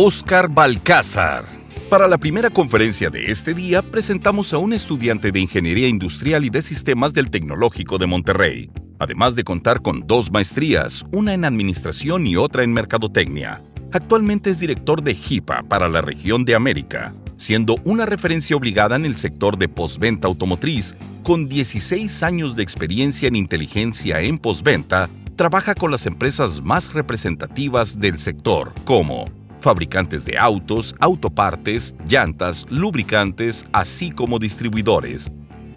Óscar Balcázar. Para la primera conferencia de este día, presentamos a un estudiante de Ingeniería Industrial y de Sistemas del Tecnológico de Monterrey, además de contar con 2 maestrías, una en Administración y otra en Mercadotecnia. Actualmente es director de HIPA para la región de América, siendo una referencia obligada en el sector de postventa automotriz. Con 16 años de experiencia en inteligencia en postventa, trabaja con las empresas más representativas del sector, como fabricantes de autos, autopartes, llantas, lubricantes, así como distribuidores.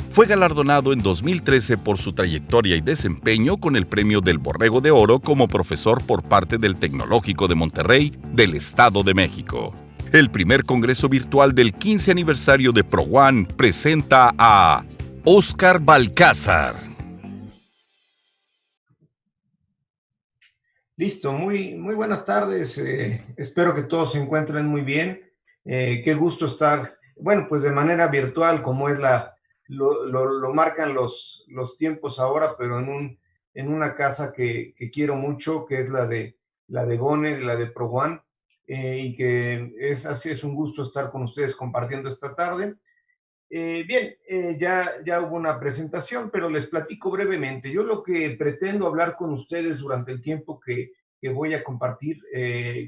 Fue galardonado en 2013 por su trayectoria y desempeño con el Premio del Borrego de Oro como profesor por parte del Tecnológico de Monterrey del Estado de México. El primer congreso virtual del 15 aniversario de ProOne presenta a Óscar Balcázar. Listo, muy buenas tardes. Espero que todos se encuentren muy bien. Qué gusto estar, bueno, pues de manera virtual, como es lo marcan los tiempos ahora, pero en una casa que quiero mucho, que es la de Goner, la de ProOne, y que así es un gusto estar con ustedes compartiendo esta tarde. Bien, ya hubo una presentación, pero les platico brevemente. Yo lo que pretendo hablar con ustedes durante el tiempo que voy a compartir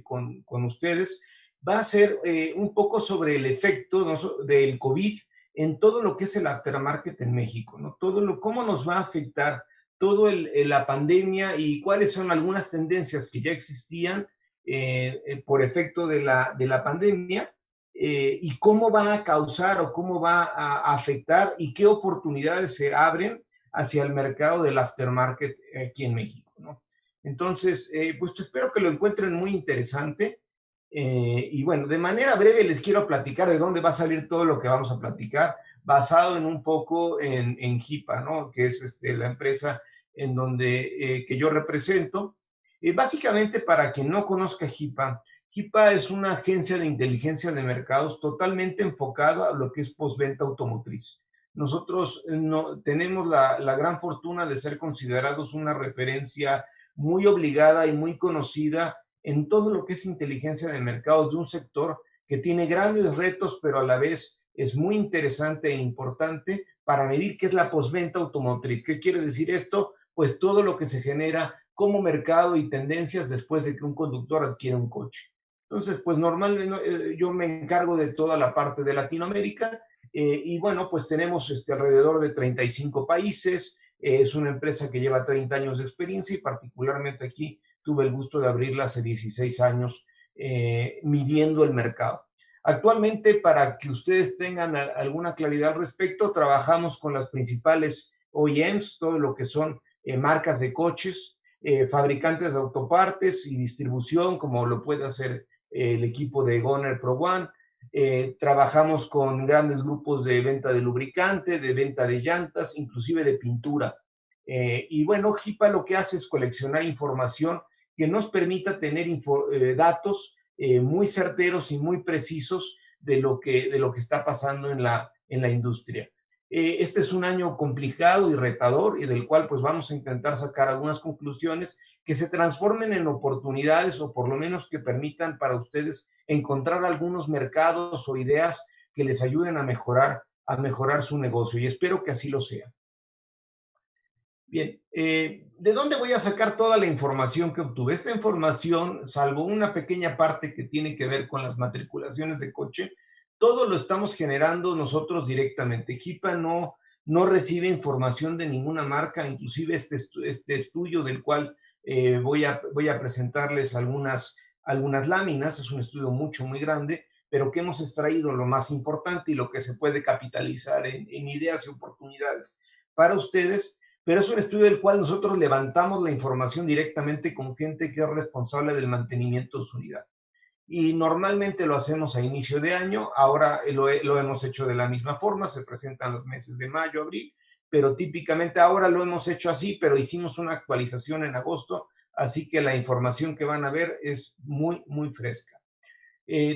con ustedes va a ser un poco sobre el efecto, ¿no?, del COVID en todo lo que es el aftermarket en México, ¿no? Cómo nos va a afectar la pandemia y cuáles son algunas tendencias que ya existían por efecto de la pandemia, y cómo va a causar o cómo va a afectar y qué oportunidades se abren hacia el mercado del aftermarket aquí en México, ¿no? Entonces, pues espero que lo encuentren muy interesante. Y bueno, de manera breve les quiero platicar de dónde va a salir todo lo que vamos a platicar, basado en un poco en HIPA, ¿no?, que es la empresa en donde que yo represento. Básicamente, para quien no conozca HIPA, HIPA es una agencia de inteligencia de mercados totalmente enfocada a lo que es postventa automotriz. Nosotros tenemos la gran fortuna de ser considerados una referencia muy obligada y muy conocida en todo lo que es inteligencia de mercados de un sector que tiene grandes retos, pero a la vez es muy interesante e importante para medir qué es la postventa automotriz. ¿Qué quiere decir esto? Pues todo lo que se genera como mercado y tendencias después de que un conductor adquiere un coche. Entonces, pues normalmente yo me encargo de toda la parte de Latinoamérica, y bueno, pues tenemos alrededor de 35 países. Es una empresa que lleva 30 años de experiencia y particularmente aquí tuve el gusto de abrirla hace 16 años, midiendo el mercado. Actualmente, para que ustedes tengan alguna claridad al respecto, trabajamos con las principales OEMs, todo lo que son marcas de coches, fabricantes de autopartes y distribución, como lo puede hacer el equipo de Goner ProOne. Trabajamos con grandes grupos de venta de lubricante, de venta de llantas, inclusive de pintura. Y bueno, HIPA lo que hace es coleccionar información que nos permita tener datos muy certeros y muy precisos de lo que está pasando en la industria. Este es un año complicado y retador, y del cual pues vamos a intentar sacar algunas conclusiones que se transformen en oportunidades, o por lo menos que permitan para ustedes encontrar algunos mercados o ideas que les ayuden a mejorar su negocio, y espero que así lo sea. Bien, ¿de dónde voy a sacar toda la información que obtuve? Esta información, salvo una pequeña parte que tiene que ver con las matriculaciones de coche, todo lo estamos generando nosotros directamente. HIPA no recibe información de ninguna marca. Inclusive este estudio del cual voy a presentarles algunas láminas. Es un estudio muy grande, pero que hemos extraído lo más importante y lo que se puede capitalizar en ideas y oportunidades para ustedes. Pero es un estudio del cual nosotros levantamos la información directamente con gente que es responsable del mantenimiento de su unidad. Y normalmente lo hacemos a inicio de año. Ahora lo hemos hecho de la misma forma, se presentan los meses de mayo, abril, pero típicamente ahora lo hemos hecho así, pero hicimos una actualización en agosto, así que la información que van a ver es muy fresca.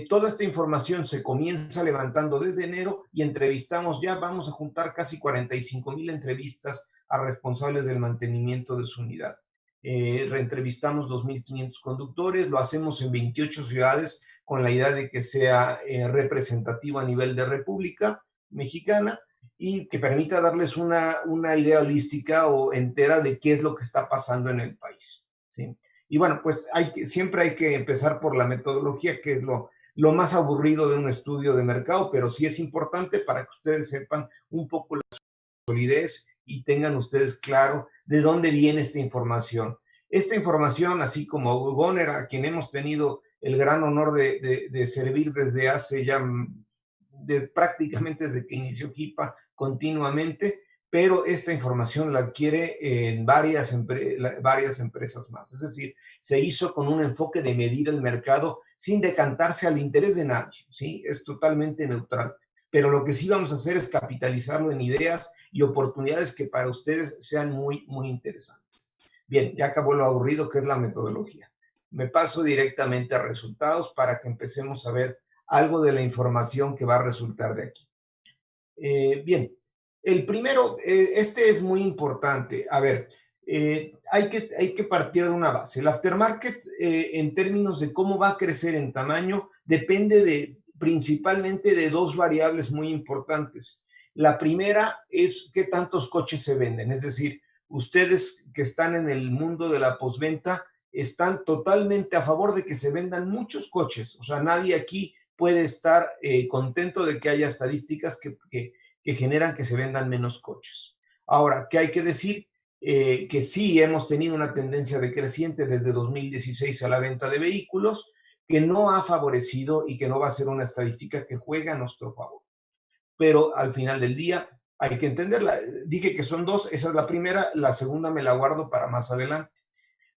Toda esta información se comienza levantando desde enero, y vamos a juntar casi 45,000 entrevistas a responsables del mantenimiento de su unidad. Reentrevistamos 2.500 conductores, lo hacemos en 28 ciudades con la idea de que sea representativo a nivel de República Mexicana y que permita darles una idea holística o entera de qué es lo que está pasando en el país, ¿sí? Y bueno, pues siempre hay que empezar por la metodología, que es lo más aburrido de un estudio de mercado, pero sí es importante para que ustedes sepan un poco la solidez y tengan ustedes claro de dónde viene esta información. Esta información, así como Goner, a quien hemos tenido el gran honor de servir desde hace ya, prácticamente desde que inició HIPAA continuamente, pero esta información la adquiere en varias empresas más. Es decir, se hizo con un enfoque de medir el mercado sin decantarse al interés de nadie, ¿sí? Es totalmente neutral. Pero lo que sí vamos a hacer es capitalizarlo en ideas y oportunidades que para ustedes sean muy, muy interesantes. Bien, ya acabó lo aburrido que es la metodología. Me paso directamente a resultados para que empecemos a ver algo de la información que va a resultar de aquí. Bien, el primero, este es muy importante. A ver, hay que partir de una base. El aftermarket, en términos de cómo va a crecer en tamaño, depende principalmente de dos variables muy importantes. La primera es qué tantos coches se venden, es decir, ustedes que están en el mundo de la postventa están totalmente a favor de que se vendan muchos coches. O sea, nadie aquí puede estar contento de que haya estadísticas que generan que se vendan menos coches. Ahora, ¿qué hay que decir? Que sí hemos tenido una tendencia decreciente desde 2016 a la venta de vehículos, que no ha favorecido y que no va a ser una estadística que juega a nuestro favor. Pero al final del día hay que entenderla. Dije que son dos, esa es la primera, la segunda me la guardo para más adelante.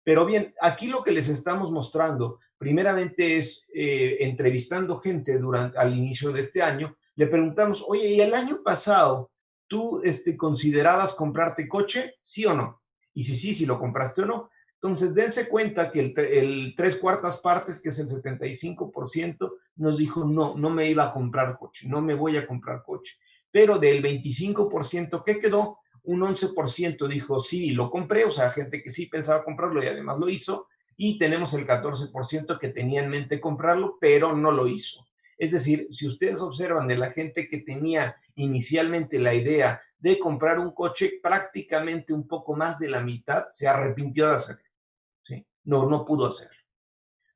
Pero bien, aquí lo que les estamos mostrando, primeramente es entrevistando gente al inicio de este año, le preguntamos, oye, ¿y el año pasado tú considerabas comprarte coche? ¿Sí o no? Y si lo compraste o no. Entonces, dense cuenta que el 3/4 partes, que es el 75%, nos dijo, no me iba a comprar coche, no me voy a comprar coche. Pero del 25%, ¿qué quedó? Un 11% dijo, sí, lo compré, o sea, gente que sí pensaba comprarlo y además lo hizo, y tenemos el 14% que tenía en mente comprarlo, pero no lo hizo. Es decir, si ustedes observan de la gente que tenía inicialmente la idea de comprar un coche, prácticamente un poco más de la mitad se arrepintió de hacerlo, ¿sí? No pudo hacerlo.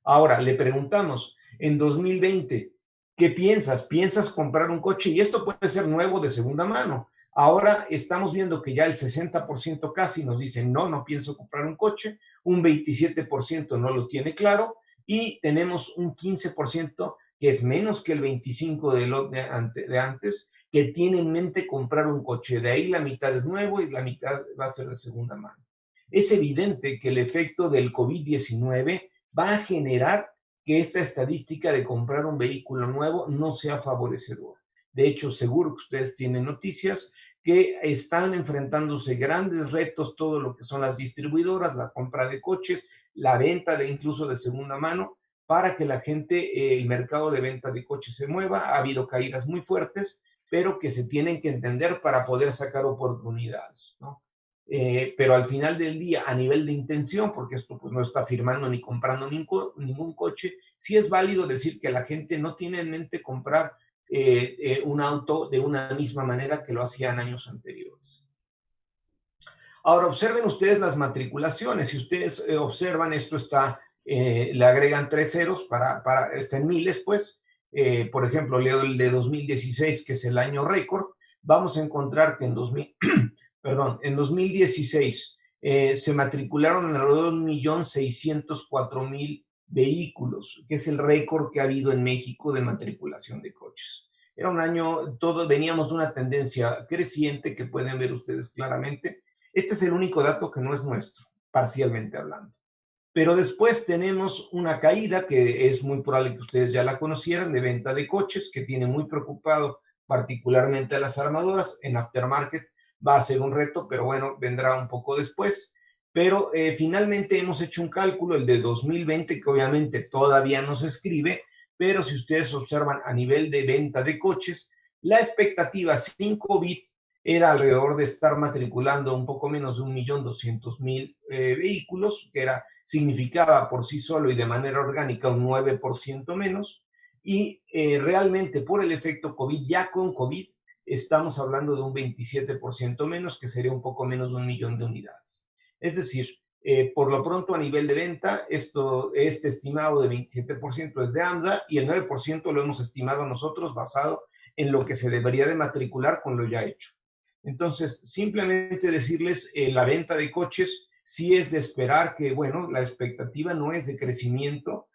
Ahora, le preguntamos, en 2020, ¿qué piensas? ¿Piensas comprar un coche? Y esto puede ser nuevo de segunda mano. Ahora estamos viendo que ya el 60% casi nos dicen, no pienso comprar un coche, un 27% no lo tiene claro, y tenemos un 15%, que es menos que el 25% de antes, que tiene en mente comprar un coche. De ahí la mitad es nuevo y la mitad va a ser de segunda mano. Es evidente que el efecto del COVID-19 va a generar que esta estadística de comprar un vehículo nuevo no sea favorecedora. De hecho, seguro que ustedes tienen noticias que están enfrentándose grandes retos, todo lo que son las distribuidoras, la compra de coches, la venta incluso de segunda mano, para que la gente, el mercado de venta de coches se mueva. Ha habido caídas muy fuertes, pero que se tienen que entender para poder sacar oportunidades, ¿no? Pero al final del día, a nivel de intención, porque esto pues no está firmando ni comprando ningún coche, sí es válido decir que la gente no tiene en mente comprar un auto de una misma manera que lo hacían años anteriores. Ahora, observen ustedes las matriculaciones. Si ustedes observan, esto le agregan 3 ceros está en miles, pues. Por ejemplo, leo el de 2016, que es el año récord. Vamos a encontrar que en 2016 se matricularon alrededor de 1.604.000 vehículos, que es el récord que ha habido en México de matriculación de coches. Era un año, veníamos de una tendencia creciente que pueden ver ustedes claramente. Este es el único dato que no es nuestro, parcialmente hablando. Pero después tenemos una caída que es muy probable que ustedes ya la conocieran, de venta de coches, que tiene muy preocupado particularmente a las armadoras. En aftermarket va a ser un reto, pero bueno, vendrá un poco después. Pero finalmente hemos hecho un cálculo, el de 2020, que obviamente todavía no se escribe, pero si ustedes observan a nivel de venta de coches, la expectativa sin COVID era alrededor de estar matriculando un poco menos de 1.200.000 vehículos, que significaba por sí solo y de manera orgánica un 9% menos, y realmente por el efecto COVID, ya con COVID, estamos hablando de un 27% menos, que sería un poco menos de 1 millón de unidades. Es decir, por lo pronto a nivel de venta, este estimado de 27% es de AMDA y el 9% lo hemos estimado nosotros basado en lo que se debería de matricular con lo ya hecho. Entonces, simplemente decirles, la venta de coches sí es de esperar que, bueno, la expectativa no es de crecimiento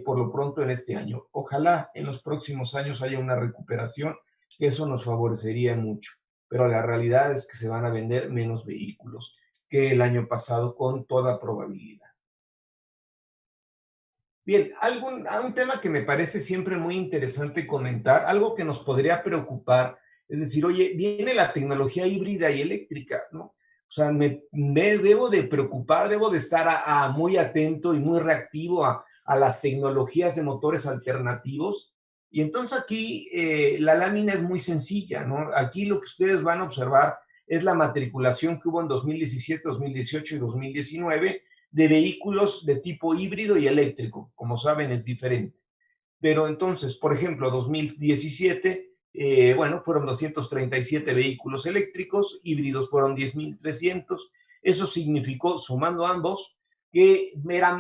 por lo pronto en este año. Ojalá en los próximos años haya una recuperación, que eso nos favorecería mucho, pero la realidad es que se van a vender menos vehículos que el año pasado con toda probabilidad. Bien, un tema que me parece siempre muy interesante comentar, algo que nos podría preocupar, es decir, oye, viene la tecnología híbrida y eléctrica, ¿no? O sea, me debo de preocupar, debo de estar muy atento y muy reactivo a las tecnologías de motores alternativos. Y entonces aquí la lámina es muy sencilla, ¿no? Aquí lo que ustedes van a observar es la matriculación que hubo en 2017, 2018 y 2019 de vehículos de tipo híbrido y eléctrico. Como saben, es diferente. Pero entonces, por ejemplo, 2017, bueno, fueron 237 vehículos eléctricos, híbridos fueron 10.300. Eso significó, sumando ambos, que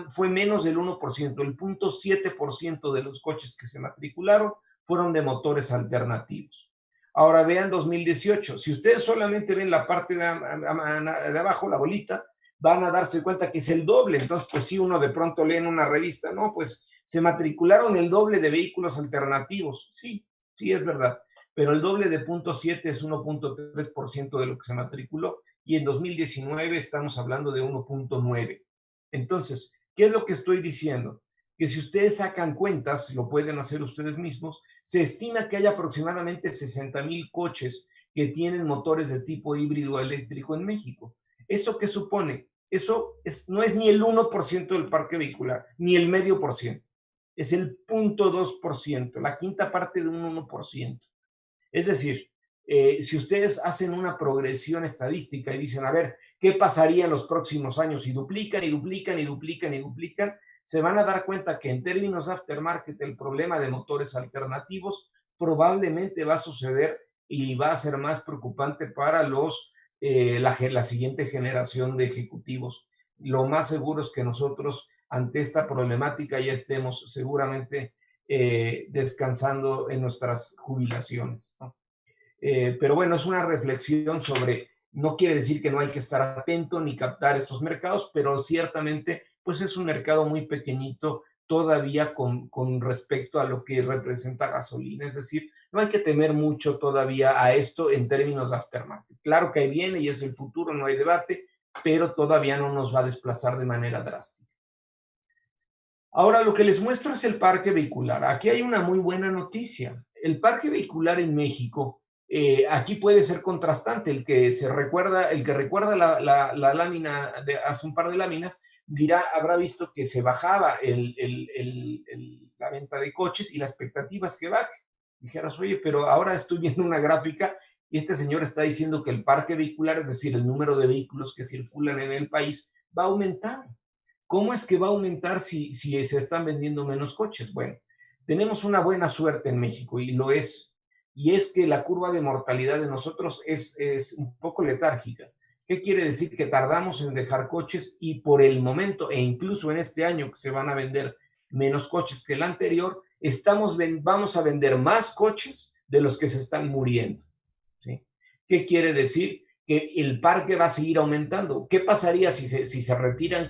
fue menos del 1%, el 0.7% de los coches que se matricularon fueron de motores alternativos. Ahora vean 2018, si ustedes solamente ven la parte de abajo, la bolita, van a darse cuenta que es el doble. Entonces, pues si uno de pronto lee en una revista, no, pues se matricularon el doble de vehículos alternativos. Sí, sí es verdad, pero el doble de 0.7 es 1.3% de lo que se matriculó y en 2019 estamos hablando de 1.9. Entonces, ¿qué es lo que estoy diciendo? Que si ustedes sacan cuentas, lo pueden hacer ustedes mismos, se estima que hay aproximadamente 60,000 coches que tienen motores de tipo híbrido eléctrico en México. ¿Eso qué supone? Eso no es ni el 1% del parque vehicular, ni el medio por ciento. Es el 0.2%, la quinta parte de un 1%. Es decir, si ustedes hacen una progresión estadística y dicen, a ver, ¿qué pasaría en los próximos años? Y duplican y duplican y duplican y duplican, se van a dar cuenta que en términos de aftermarket el problema de motores alternativos probablemente va a suceder y va a ser más preocupante para la siguiente generación de ejecutivos. Lo más seguro es que nosotros ante esta problemática ya estemos seguramente descansando en nuestras jubilaciones, ¿no? Pero bueno, es una reflexión sobre, no quiere decir que no hay que estar atento ni captar estos mercados, pero ciertamente pues es un mercado muy pequeñito todavía con respecto a lo que representa gasolina. Es decir, no hay que temer mucho todavía a esto en términos de aftermarket. Claro que ahí viene y es el futuro, no hay debate, pero todavía no nos va a desplazar de manera drástica. Ahora lo que les muestro es el parque vehicular. Aquí hay una muy buena noticia. El parque vehicular en México, aquí puede ser contrastante. El que recuerda la lámina de hace un par de láminas, habrá visto que se bajaba la venta de coches y la expectativa es que baje. Dijeras, oye, pero ahora estoy viendo una gráfica y este señor está diciendo que el parque vehicular, es decir, el número de vehículos que circulan en el país, va a aumentar. ¿Cómo es que va a aumentar si se están vendiendo menos coches? Bueno, tenemos una buena suerte en México y lo es. Y es que la curva de mortalidad de nosotros es un poco letárgica. ¿Qué quiere decir? Que tardamos en dejar coches y por el momento, e incluso en este año que se van a vender menos coches que el anterior, vamos a vender más coches de los que se están muriendo, ¿sí? ¿Qué quiere decir? Que el parque va a seguir aumentando. ¿Qué pasaría si se retiran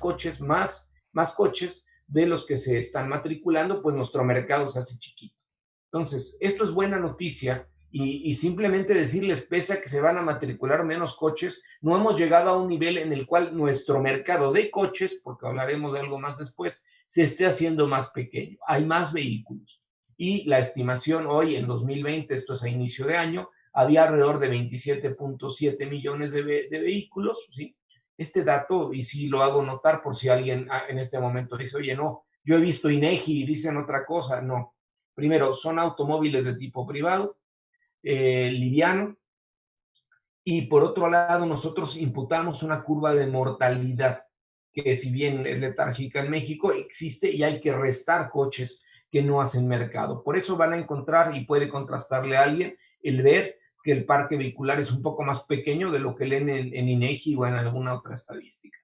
más coches de los que se están matriculando? Pues nuestro mercado se hace chiquito. Entonces, esto es buena noticia y simplemente decirles, pese a que se van a matricular menos coches, no hemos llegado a un nivel en el cual nuestro mercado de coches, porque hablaremos de algo más después, se esté haciendo más pequeño. Hay más vehículos. Y la estimación hoy, en 2020, esto es a inicio de año, había alrededor de 27.7 millones de vehículos, ¿sí? Este dato, y sí lo hago notar por si alguien en este momento dice, oye, no, yo he visto INEGI y dicen otra cosa. No. Primero, son automóviles de tipo privado, liviano, Y por otro lado, nosotros imputamos una curva de mortalidad, que si bien es letárgica en México, existe y hay que restar coches que no hacen mercado. Por eso van a encontrar, y puede contrastarle a alguien, el ver que el parque vehicular es un poco más pequeño de lo que leen en INEGI o en alguna otra estadística.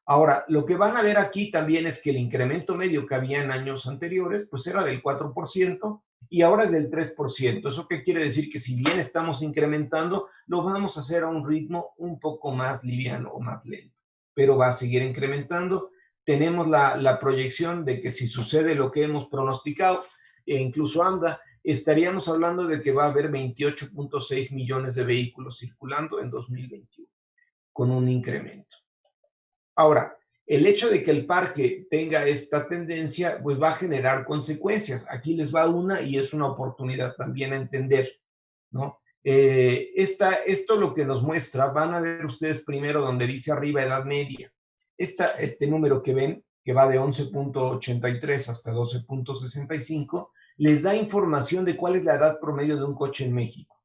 Ahora, lo que van a ver aquí también es que el incremento medio que había en años anteriores, pues era del 4% y ahora es del 3%. ¿Eso qué quiere decir? Que si bien estamos incrementando, lo vamos a hacer a un ritmo un poco más liviano o más lento, pero va a seguir incrementando. Tenemos la proyección de que si sucede lo que hemos pronosticado, e incluso AMDA, estaríamos hablando de que va a haber 28.6 millones de vehículos circulando en 2021, con un incremento. Ahora, el hecho de que el parque tenga esta tendencia, pues va a generar consecuencias. Aquí les va una y es una oportunidad también a entender, ¿no? Esto lo que nos muestra, van a ver ustedes primero donde dice arriba edad media. Este número que ven, que va de 11.83 hasta 12.65, les da información de cuál es la edad promedio de un coche en México.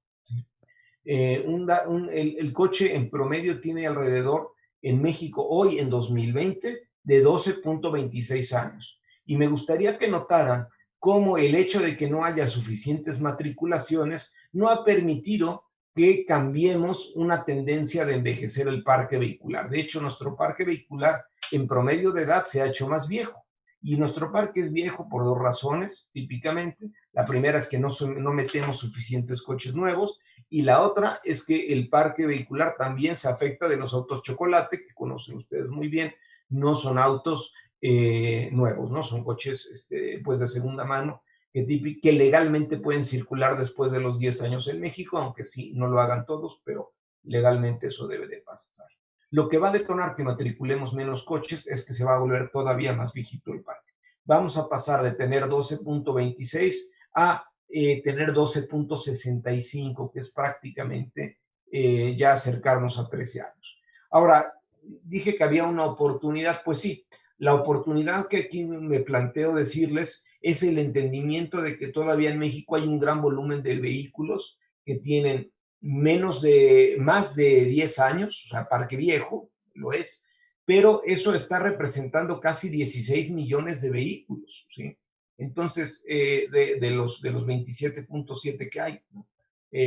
El coche en promedio tiene alrededor en México hoy en 2020 de 12.26 años. Y me gustaría que notaran cómo el hecho de que no haya suficientes matriculaciones no ha permitido que cambiemos una tendencia de envejecer el parque vehicular. De hecho, nuestro parque vehicular en promedio de edad se ha hecho más viejo. Y nuestro parque es viejo por dos razones, típicamente. La primera es que no metemos suficientes coches nuevos y la otra es que el parque vehicular también se afecta de los autos chocolate, que conocen ustedes muy bien, no son autos nuevos, ¿no? Son coches pues de segunda mano que legalmente pueden circular después de los 10 años en México, aunque sí, no lo hagan todos, pero legalmente eso debe de pasar. Lo que va a detonar que matriculemos menos coches es que se va a volver todavía más viejito el parque. Vamos a pasar de tener 12.26 a tener 12.65, que es prácticamente ya acercarnos a 13 años. Ahora, dije que había una oportunidad, pues sí, la oportunidad que aquí me planteo decirles es el entendimiento de que todavía en México hay un gran volumen de vehículos que tienen más de 10 años, o sea, parque viejo, lo es, pero eso está representando casi 16 millones de vehículos, ¿sí? Entonces, de los 27.7 que hay, ¿no?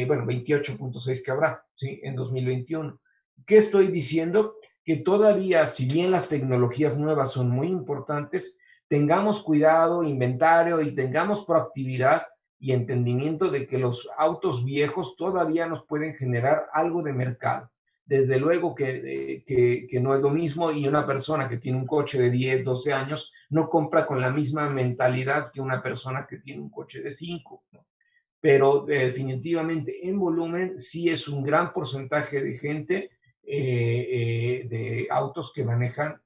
Bueno, 28.6 que habrá, ¿sí? En 2021. ¿Qué estoy diciendo? Que todavía, si bien las tecnologías nuevas son muy importantes, tengamos cuidado, inventario y tengamos proactividad y entendimiento de que los autos viejos todavía nos pueden generar algo de mercado. Desde luego que no es lo mismo y una persona que tiene un coche de 10, 12 años no compra con la misma mentalidad que una persona que tiene un coche de 5, ¿no? Pero definitivamente en volumen sí es un gran porcentaje de gente, de autos que manejan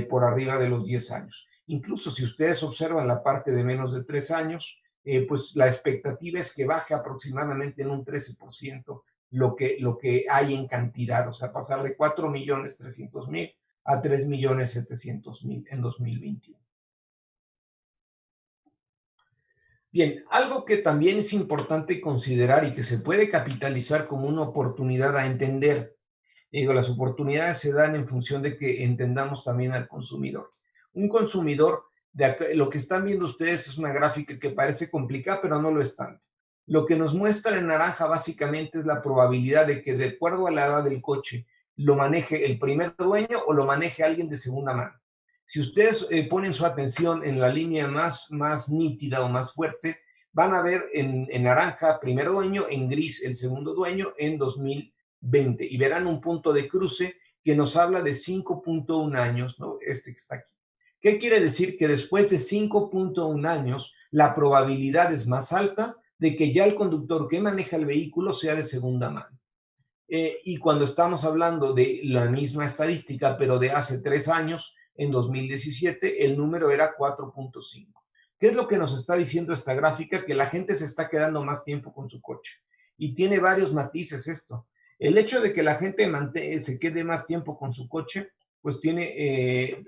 por arriba de los 10 años. Incluso si ustedes observan la parte de menos de 3 años, pues la expectativa es que baje aproximadamente en un 13% lo que hay en cantidad, o sea, pasar de 4.300.000 a 3.700.000 en 2021. Bien, algo que también es importante considerar y que se puede capitalizar como una oportunidad a entender. Digo, las oportunidades se dan en función de que entendamos también al consumidor. Un consumidor, lo que están viendo ustedes es una gráfica que parece complicada, pero no lo es tanto. Lo que nos muestra en naranja básicamente es la probabilidad de que de acuerdo a la edad del coche lo maneje el primer dueño o lo maneje alguien de segunda mano. Si ustedes ponen su atención en la línea más nítida o más fuerte, van a ver en naranja primer dueño, en gris el segundo dueño en 2020 y verán un punto de cruce que nos habla de 5.1 años, ¿no? Este que está aquí. ¿Qué quiere decir? Que después de 5.1 años, la probabilidad es más alta de que ya el conductor que maneja el vehículo sea de segunda mano. Y cuando estamos hablando de la misma estadística, pero de hace 3 años, en 2017, el número era 4.5. ¿Qué es lo que nos está diciendo esta gráfica? Que la gente se está quedando más tiempo con su coche. Y tiene varios matices esto. El hecho de que la gente se quede más tiempo con su coche, pues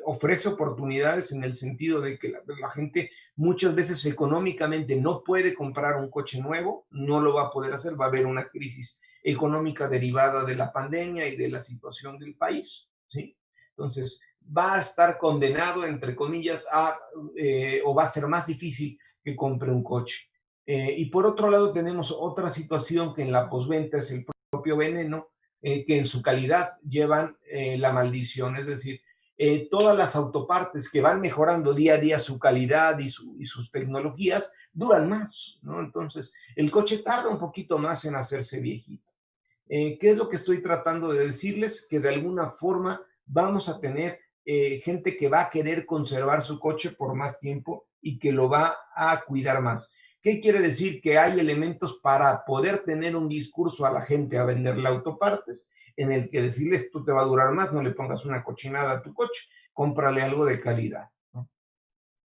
ofrece oportunidades en el sentido de que la gente muchas veces económicamente no puede comprar un coche nuevo, no lo va a poder hacer, va a haber una crisis económica derivada de la pandemia y de la situación del país, ¿sí? Entonces, va a estar condenado, entre comillas, o va a ser más difícil que compre un coche. Y por otro lado, tenemos otra situación que en la postventa es el propio veneno, que en su calidad llevan la maldición, es decir, todas las autopartes que van mejorando día a día su calidad y sus tecnologías duran más, ¿no? Entonces, el coche tarda un poquito más en hacerse viejito. ¿Qué es lo que estoy tratando de decirles? Que de alguna forma vamos a tener gente que va a querer conservar su coche por más tiempo y que lo va a cuidar más. ¿Qué quiere decir? Que hay elementos para poder tener un discurso a la gente a venderle autopartes, en el que decirles, esto te va a durar más, no le pongas una cochinada a tu coche, cómprale algo de calidad, ¿no?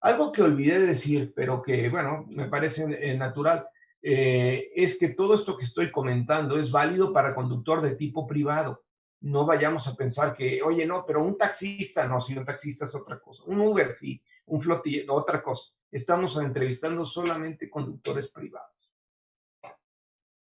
Algo que olvidé decir, pero que, bueno, me parece natural, es que todo esto que estoy comentando es válido para conductor de tipo privado. No vayamos a pensar que, oye, no, pero un taxista, no, si un taxista es otra cosa. Un Uber, sí, un flotillero, otra cosa. Estamos entrevistando solamente conductores privados.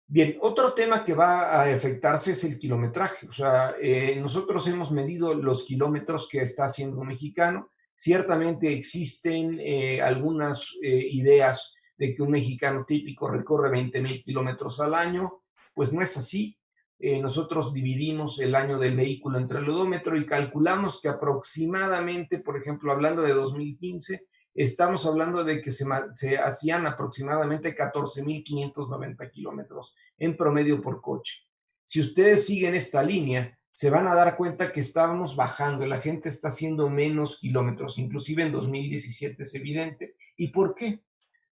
Bien, otro tema que va a afectarse es el kilometraje. O sea, nosotros hemos medido los kilómetros que está haciendo un mexicano. Ciertamente existen algunas ideas de que un mexicano típico recorre 20,000 kilómetros al año. Pues no es así. Nosotros dividimos el año del vehículo entre el odómetro y calculamos que aproximadamente, por ejemplo, hablando de 2015, estamos hablando de que se hacían aproximadamente 14,590 kilómetros en promedio por coche. Si ustedes siguen esta línea, se van a dar cuenta que estábamos bajando, la gente está haciendo menos kilómetros, inclusive en 2017 es evidente. ¿Y por qué?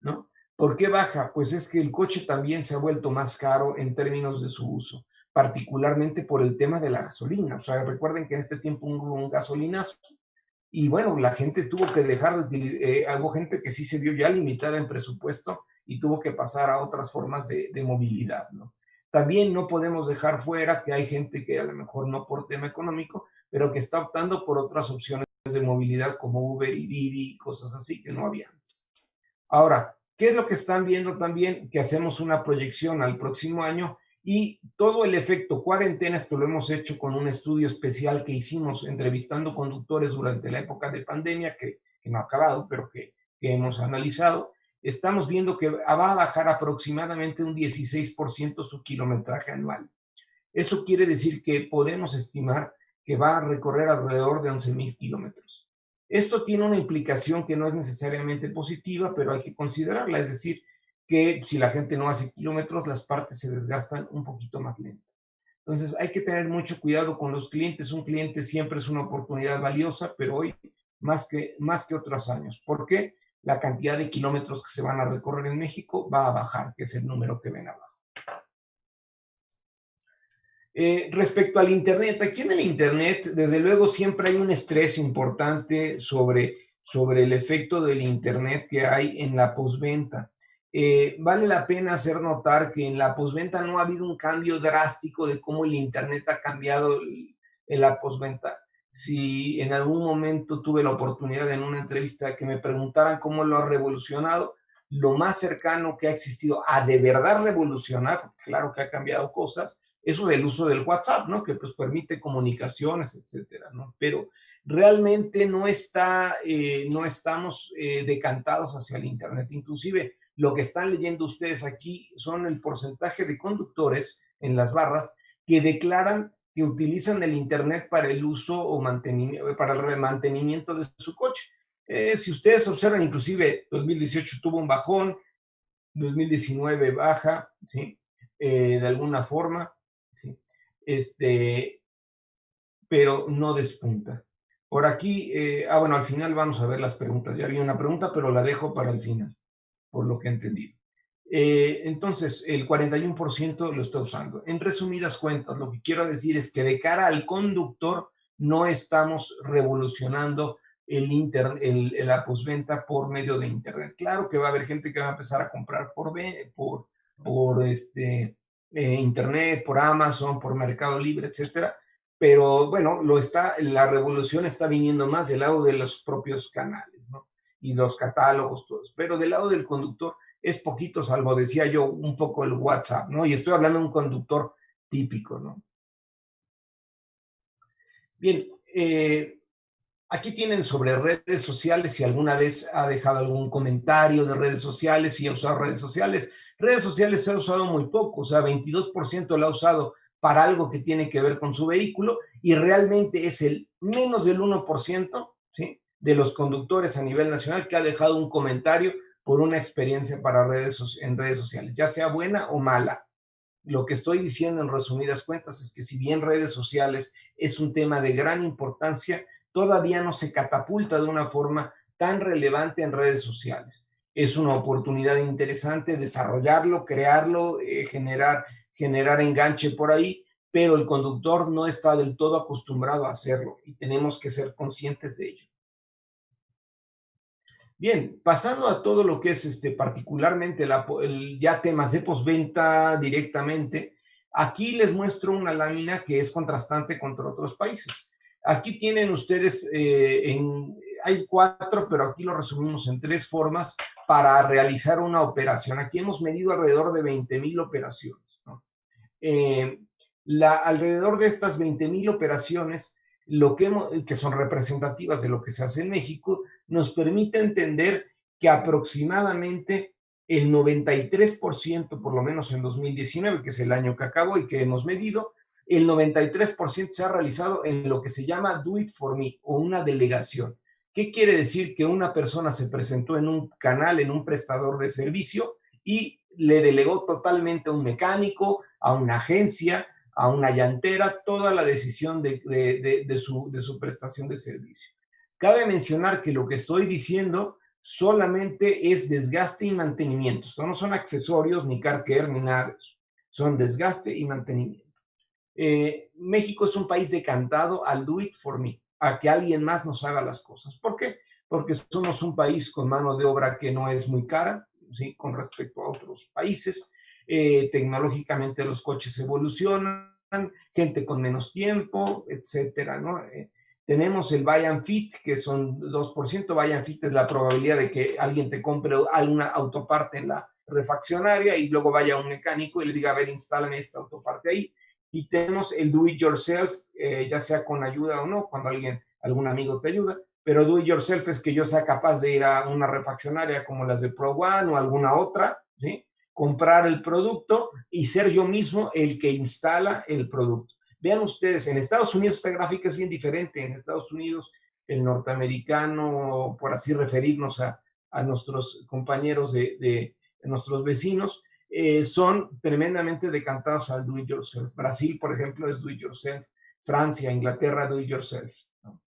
¿No? ¿Por qué baja? Pues es que el coche también se ha vuelto más caro en términos de su uso, particularmente por el tema de la gasolina. O sea, recuerden que en este tiempo hubo un gasolinazo y bueno, la gente tuvo que dejar de utilizar, hubo gente que sí se vio ya limitada en presupuesto y tuvo que pasar a otras formas de movilidad, ¿no? También no podemos dejar fuera que hay gente que a lo mejor no por tema económico, pero que está optando por otras opciones de movilidad como Uber y Didi, cosas así que no había antes. Ahora, ¿qué es lo que están viendo también? Que hacemos una proyección al próximo año y todo el efecto cuarentena, esto lo hemos hecho con un estudio especial que hicimos entrevistando conductores durante la época de pandemia, que no ha acabado, pero que hemos analizado. Estamos viendo que va a bajar aproximadamente un 16% su kilometraje anual. Eso quiere decir que podemos estimar que va a recorrer alrededor de 11,000 kilómetros. Esto tiene una implicación que no es necesariamente positiva, pero hay que considerarla, es decir, que si la gente no hace kilómetros, las partes se desgastan un poquito más lento. Entonces hay que tener mucho cuidado con los clientes. Un cliente siempre es una oportunidad valiosa, pero hoy más que otros años. ¿Por qué? La cantidad de kilómetros que se van a recorrer en México va a bajar, que es el número que ven abajo. Respecto al Internet, aquí en el Internet, desde luego, siempre hay un estrés importante sobre el efecto del Internet que hay en la postventa. Vale la pena hacer notar que en la postventa no ha habido un cambio drástico de cómo el Internet ha cambiado en la postventa. Si en algún momento tuve la oportunidad en una entrevista que me preguntaran cómo lo ha revolucionado, lo más cercano que ha existido a de verdad revolucionar, porque claro que ha cambiado cosas, eso del uso del WhatsApp, ¿no? Que pues permite comunicaciones, etcétera, ¿no? Pero realmente no estamos decantados hacia el Internet. Inclusive lo que están leyendo ustedes aquí son el porcentaje de conductores en las barras que declaran que utilizan el Internet para el uso o mantenimiento, para el mantenimiento de su coche. Si ustedes observan, inclusive 2018 tuvo un bajón, 2019 baja, ¿sí? De alguna forma, ¿sí? Pero no despunta. Por aquí, bueno, al final vamos a ver las preguntas. Ya había una pregunta, pero la dejo para el final, por lo que he entendido. Entonces, el 41% lo está usando. En resumidas cuentas, lo que quiero decir es que de cara al conductor no estamos revolucionando la postventa por medio de Internet. Claro que va a haber gente que va a empezar a comprar por Internet, por Amazon, por Mercado Libre, etcétera. Pero bueno, la revolución está viniendo más del lado de los propios canales, ¿no? Y los catálogos, todos. Pero del lado del conductor es poquito, salvo, decía yo, un poco el WhatsApp, ¿no? Y estoy hablando de un conductor típico, ¿no? Bien, aquí tienen sobre redes sociales, si alguna vez ha dejado algún comentario de redes sociales, si ha usado redes sociales. Redes sociales se ha usado muy poco, o sea, 22% lo ha usado para algo que tiene que ver con su vehículo y realmente es el menos del 1%, ¿sí?, de los conductores a nivel nacional que ha dejado un comentario por una experiencia para en redes sociales, ya sea buena o mala. Lo que estoy diciendo en resumidas cuentas es que si bien redes sociales es un tema de gran importancia, todavía no se catapulta de una forma tan relevante en redes sociales. Es una oportunidad interesante desarrollarlo, crearlo, generar enganche por ahí, pero el conductor no está del todo acostumbrado a hacerlo y tenemos que ser conscientes de ello. Bien, pasando a todo lo que es particularmente ya temas de postventa directamente, aquí les muestro una lámina que es contrastante contra otros países. Aquí tienen ustedes, hay cuatro, pero aquí lo resumimos en tres formas para realizar una operación. Aquí hemos medido alrededor de 20,000 operaciones, ¿no? Eh, Alrededor de estas 20,000 operaciones, que son representativas de lo que se hace en México, nos permite entender que aproximadamente el 93%, por lo menos en 2019, que es el año que acabó y que hemos medido, el 93% se ha realizado en lo que se llama Do It For Me o una delegación. ¿Qué quiere decir? Que una persona se presentó en un canal, en un prestador de servicio y le delegó totalmente a un mecánico, a una agencia, a una llantera, toda la decisión de su prestación de servicio. Cabe mencionar que lo que estoy diciendo solamente es desgaste y mantenimiento. Esto no son accesorios, ni car care, ni nada de eso. Son desgaste y mantenimiento. México es un país decantado al do it for me, a que alguien más nos haga las cosas. ¿Por qué? Porque somos un país con mano de obra que no es muy cara, ¿sí?, con respecto a otros países. Tecnológicamente los coches evolucionan, gente con menos tiempo, etcétera, ¿no? Tenemos el buy and fit, que son 2%. Buy and fit es la probabilidad de que alguien te compre alguna autoparte en la refaccionaria y luego vaya a un mecánico y le diga, a ver, instálame esta autoparte ahí. Y tenemos el do it yourself, ya sea con ayuda o no, cuando algún amigo te ayuda, pero do it yourself es que yo sea capaz de ir a una refaccionaria como las de Pro One o alguna otra, ¿sí?, comprar el producto y ser yo mismo el que instala el producto. Vean ustedes, en Estados Unidos esta gráfica es bien diferente. En Estados Unidos, el norteamericano, por así referirnos a nuestros compañeros de nuestros vecinos, son tremendamente decantados al do it yourself. Brasil, por ejemplo, es do it yourself. Francia, Inglaterra, do it yourself, ¿no?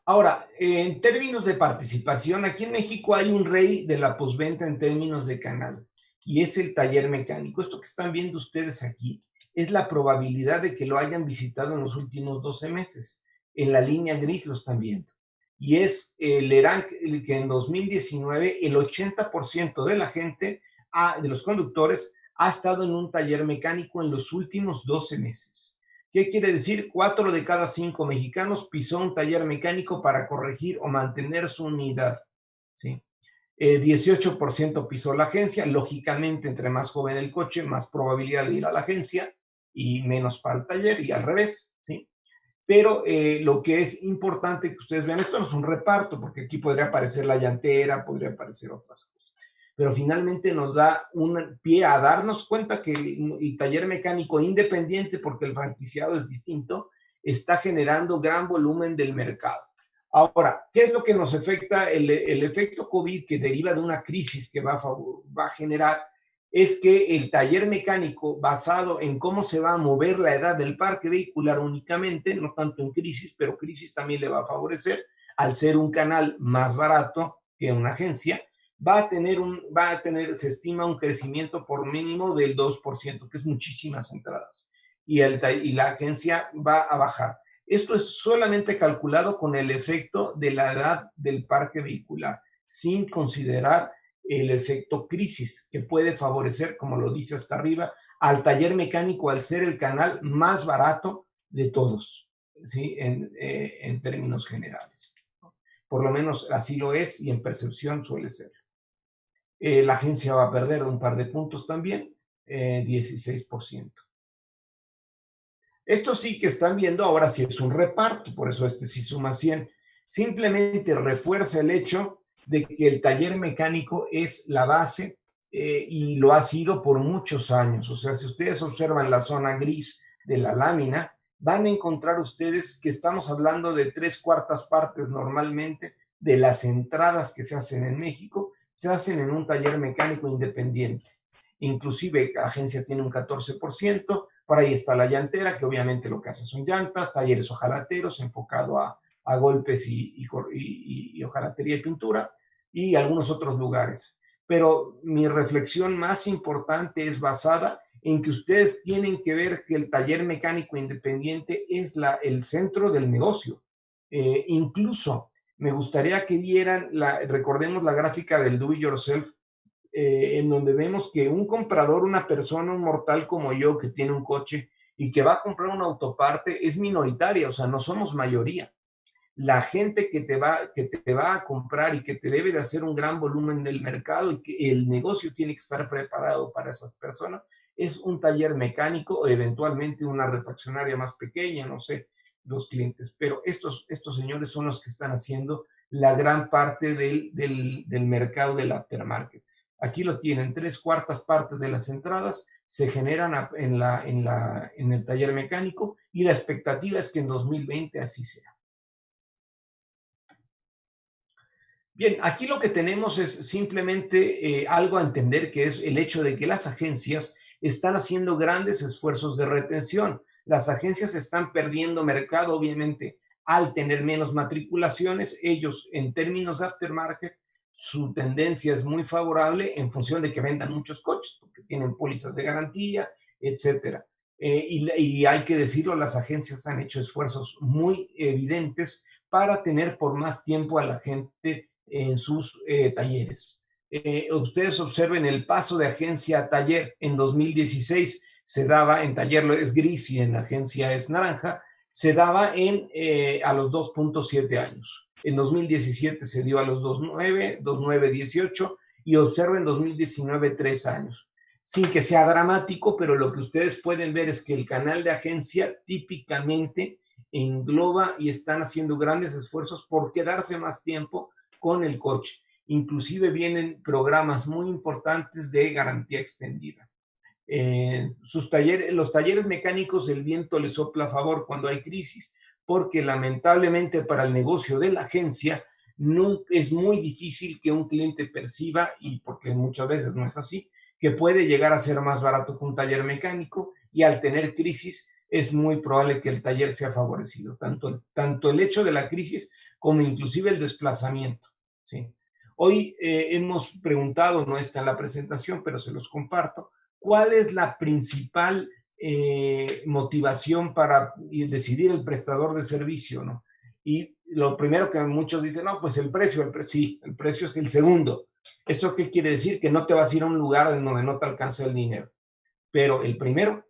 Ahora, en términos de participación, aquí en México hay un rey de la postventa en términos de canal, y es el taller mecánico. Esto que están viendo ustedes aquí es la probabilidad de que lo hayan visitado en los últimos 12 meses. En la línea gris lo están viendo. Y es el que en 2019 el 80% de la gente, de los conductores, ha estado en un taller mecánico en los últimos 12 meses. ¿Qué quiere decir? 4 de cada 5 mexicanos pisó un taller mecánico para corregir o mantener su unidad, ¿sí? 18% pisó la agencia. Lógicamente, entre más joven el coche, más probabilidad de ir a la agencia y menos para el taller, y al revés, ¿sí? Pero lo que es importante que ustedes vean, esto no es un reparto, porque aquí podría aparecer la llantera, podría aparecer otras cosas, pero finalmente nos da un pie a darnos cuenta que el taller mecánico independiente, porque el franquiciado es distinto, está generando gran volumen del mercado. Ahora, ¿qué es lo que nos afecta? El efecto COVID, que deriva de una crisis que va a generar, es que el taller mecánico, basado en cómo se va a mover la edad del parque vehicular únicamente, no tanto en crisis, pero crisis también le va a favorecer, al ser un canal más barato que una agencia, se estima un crecimiento por mínimo del 2%, que es muchísimas entradas, y la agencia va a bajar. Esto es solamente calculado con el efecto de la edad del parque vehicular, sin considerar el efecto crisis, que puede favorecer, como lo dice hasta arriba, al taller mecánico al ser el canal más barato de todos, ¿sí?, en términos generales. Por lo menos así lo es, y en percepción suele ser. La agencia va a perder un par de puntos también, 16%. Esto sí que están viendo ahora sí es un reparto, por eso este sí suma 100. Simplemente refuerza el hecho de que el taller mecánico es la base y lo ha sido por muchos años. O sea, si ustedes observan la zona gris de la lámina, van a encontrar ustedes que estamos hablando de 3/4 partes normalmente de las entradas que se hacen en México, se hacen en un taller mecánico independiente. Inclusive la agencia tiene un 14%, por ahí está la llantera, que obviamente lo que hace son llantas, talleres hojalateros enfocado a golpes y hojalatería y pintura, y algunos otros lugares. Pero mi reflexión más importante es basada en que ustedes tienen que ver que el taller mecánico independiente es el centro del negocio. Incluso me gustaría que vieran, recordemos la gráfica del do it yourself, en donde vemos que un comprador, una persona, un mortal como yo que tiene un coche y que va a comprar una autoparte es minoritaria, o sea, no somos mayoría. La gente que te va a comprar y que te debe de hacer un gran volumen del mercado y que el negocio tiene que estar preparado para esas personas es un taller mecánico o eventualmente una refaccionaria más pequeña, no sé, los clientes. Pero estos señores son los que están haciendo la gran parte del mercado del aftermarket. Aquí lo tienen, 3/4 partes de las entradas se generan en el taller mecánico y la expectativa es que en 2020 así sea. Bien, aquí lo que tenemos es simplemente algo a entender, que es el hecho de que las agencias están haciendo grandes esfuerzos de retención. Las agencias están perdiendo mercado, obviamente, al tener menos matriculaciones. Ellos, en términos de aftermarket, su tendencia es muy favorable en función de que vendan muchos coches, porque tienen pólizas de garantía, etcétera. Y hay que decirlo, las agencias han hecho esfuerzos muy evidentes para tener por más tiempo a la gente en sus talleres. Ustedes observen el paso de agencia a taller. En 2016 se daba, en taller es gris y en agencia es naranja, se daba a los 2.7 años. En 2017 se dio a los 2.9, 2.9, 18 y observen 2019 3 años. Sin que sea dramático, pero lo que ustedes pueden ver es que el canal de agencia típicamente engloba y están haciendo grandes esfuerzos por quedarse más tiempo con el coche. Inclusive vienen programas muy importantes de garantía extendida. Los talleres mecánicos, el viento les sopla a favor cuando hay crisis, porque lamentablemente para el negocio de la agencia es muy difícil que un cliente perciba, y porque muchas veces no es así, que puede llegar a ser más barato que un taller mecánico, y al tener crisis es muy probable que el taller sea favorecido, tanto el hecho de la crisis como inclusive el desplazamiento, ¿sí? Hoy hemos preguntado, no está en la presentación, pero se los comparto, ¿cuál es la principal motivación para decidir el prestador de servicio, ¿no? Y lo primero que muchos dicen, no, pues el precio, sí, el precio es el segundo. ¿Eso qué quiere decir? Que no te vas a ir a un lugar en donde no te alcanza el dinero. Pero el primero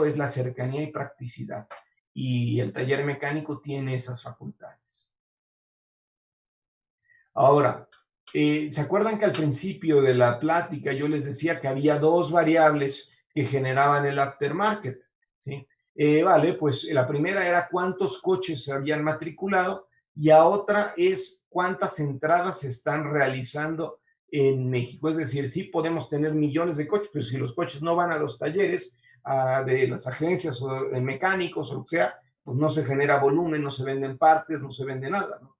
es la cercanía y practicidad. Y el taller mecánico tiene esas facultades. Ahora, ¿se acuerdan que al principio de la plática yo les decía que había dos variables que generaban el aftermarket? ¿Sí? Vale, pues la primera era cuántos coches se habían matriculado y la otra es cuántas entradas se están realizando en México. Es decir, sí podemos tener millones de coches, pero si los coches no van a los talleres de las agencias o de mecánicos o lo que sea, pues no se genera volumen, no se venden partes, no se vende nada, ¿no?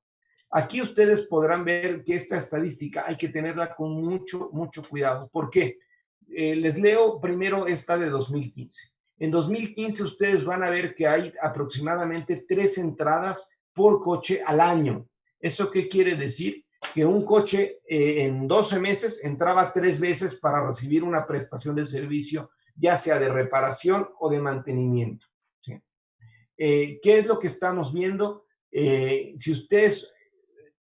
Aquí ustedes podrán ver que esta estadística hay que tenerla con mucho, mucho cuidado. ¿Por qué? Les leo primero esta de 2015. En 2015 ustedes van a ver que hay aproximadamente 3 entradas por coche al año. ¿Eso qué quiere decir? Que un coche en 12 meses entraba 3 veces para recibir una prestación de servicio, ya sea de reparación o de mantenimiento, ¿sí? ¿Qué es lo que estamos viendo? Si ustedes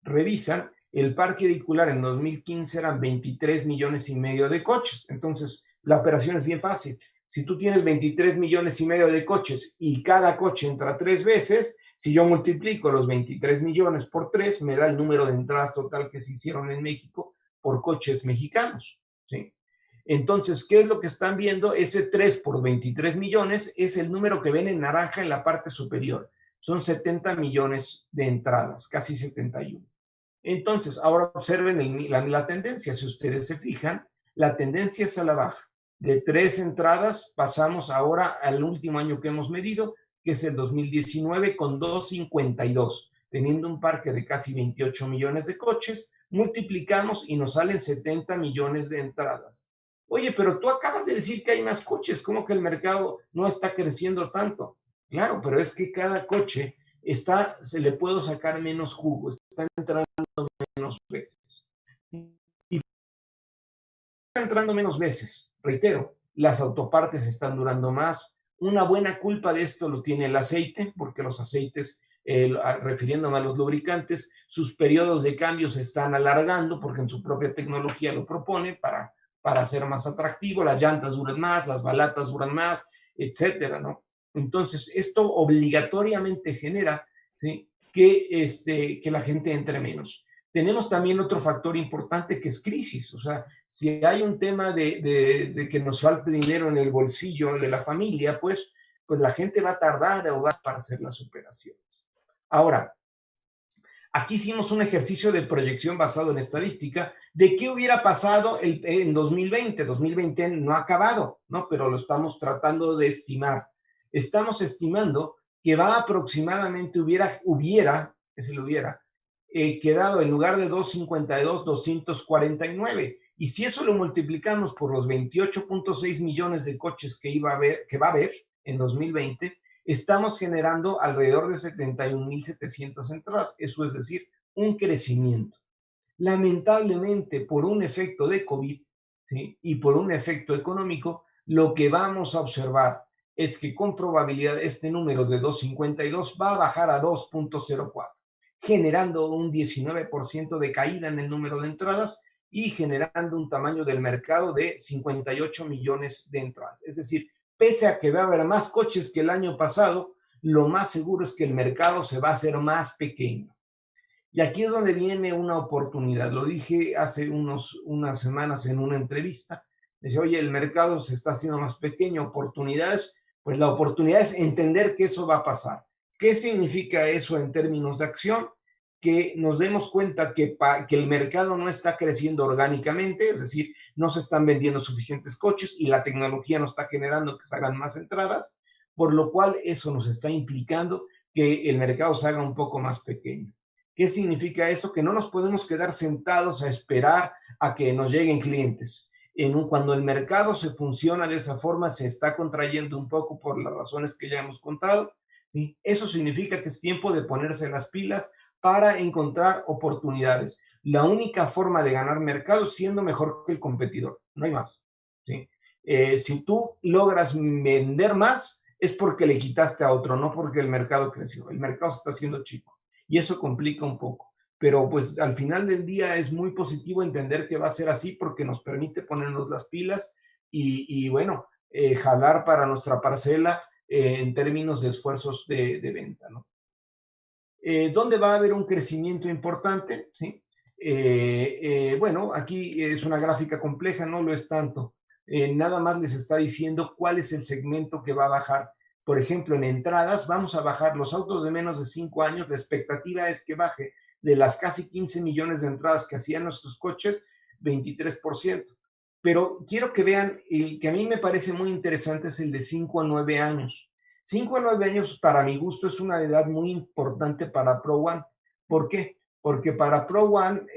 revisan, el parque vehicular en 2015 eran 23 millones y medio de coches. Entonces, la operación es bien fácil. Si tú tienes 23 millones y medio de coches y cada coche entra 3 veces, si yo multiplico los 23 millones por 3, me da el número de entradas total que se hicieron en México por coches mexicanos, ¿sí? Entonces, ¿qué es lo que están viendo? Ese 3 por 23 millones es el número que ven en naranja en la parte superior. Son 70 millones de entradas, casi 71. Entonces, ahora observen la tendencia. Si ustedes se fijan, la tendencia es a la baja. De 3 entradas pasamos ahora al último año que hemos medido, que es el 2019, con 252, teniendo un parque de casi 28 millones de coches, multiplicamos y nos salen 70 millones de entradas. Oye, pero tú acabas de decir que hay más coches, ¿cómo que el mercado no está creciendo tanto? Claro, pero es que cada coche se le puede sacar menos jugo, está entrando menos veces. Y está entrando menos veces, reitero, las autopartes están durando más. Una buena culpa de esto lo tiene el aceite, porque los aceites, refiriéndome a los lubricantes, sus periodos de cambio se están alargando porque en su propia tecnología lo propone para ser más atractivo, las llantas duran más, las balatas duran más, etcétera, ¿no? Entonces, esto obligatoriamente genera, ¿sí?, que la gente entre menos. Tenemos también otro factor importante que es crisis, o sea, si hay un tema de que nos falte dinero en el bolsillo de la familia, pues la gente va a tardar o va para hacer las operaciones. Ahora, aquí hicimos un ejercicio de proyección basado en estadística de qué hubiera pasado en 2020. 2020 no ha acabado, ¿no? Pero lo estamos tratando de estimar. Estamos estimando que va aproximadamente quedado en lugar de 252, 249. Y si eso lo multiplicamos por los 28.6 millones de coches que va a haber en 2020, estamos generando alrededor de 71.700 entradas. Eso es decir, un crecimiento. Lamentablemente, por un efecto de COVID, ¿sí?, y por un efecto económico, lo que vamos a observar es que con probabilidad este número de 252 va a bajar a 2.04, generando un 19% de caída en el número de entradas y generando un tamaño del mercado de 58 millones de entradas. Es decir, pese a que va a haber más coches que el año pasado, lo más seguro es que el mercado se va a hacer más pequeño. Y aquí es donde viene una oportunidad. Lo dije hace unas semanas en una entrevista. Decía, oye, el mercado se está haciendo más pequeño, oportunidades. Pues la oportunidad es entender que eso va a pasar. ¿Qué significa eso en términos de acción? Que nos demos cuenta que el mercado no está creciendo orgánicamente, es decir, no se están vendiendo suficientes coches y la tecnología no está generando que se hagan más entradas, por lo cual eso nos está implicando que el mercado se haga un poco más pequeño. ¿Qué significa eso? Que no nos podemos quedar sentados a esperar a que nos lleguen clientes. Cuando el mercado se funciona de esa forma, se está contrayendo un poco por las razones que ya hemos contado. ¿Sí? Eso significa que es tiempo de ponerse las pilas para encontrar oportunidades. La única forma de ganar mercado es siendo mejor que el competidor, no hay más. ¿Sí? Si tú logras vender más, es porque le quitaste a otro, no porque el mercado creció. El mercado se está haciendo chico y eso complica un poco. Pero pues al final del día es muy positivo entender que va a ser así porque nos permite ponernos las pilas y bueno, jalar para nuestra parcela en términos de esfuerzos de venta, ¿no? ¿Dónde va a haber un crecimiento importante? ¿Sí? Bueno, aquí es una gráfica compleja, no lo es tanto. Nada más les está diciendo cuál es el segmento que va a bajar. Por ejemplo, en entradas vamos a bajar los autos de menos de 5 años. La expectativa es que baje de las casi 15 millones de entradas que hacían nuestros coches, 23%. Pero quiero que vean, el que a mí me parece muy interesante es el de 5 a 9 años. 5 a 9 años, para mi gusto, es una edad muy importante para Pro One. ¿Por qué? Porque para Pro One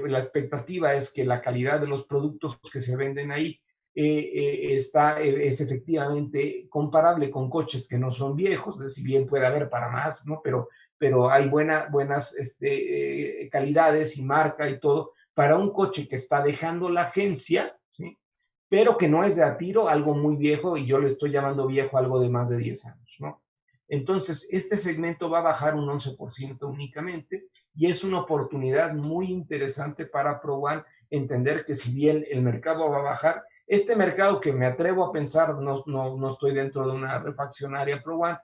la expectativa es que la calidad de los productos que se venden ahí es efectivamente comparable con coches que no son viejos, si bien puede haber para más, ¿no? Pero hay buenas calidades y marca y todo para un coche que está dejando la agencia, ¿sí?, pero que no es de a tiro algo muy viejo, y yo le estoy llamando viejo algo de más de 10 años, ¿no? Entonces, este segmento va a bajar un 11% únicamente, y es una oportunidad muy interesante para Pro One entender que si bien el mercado va a bajar, este mercado que me atrevo a pensar, no estoy dentro de una refaccionaria Pro One,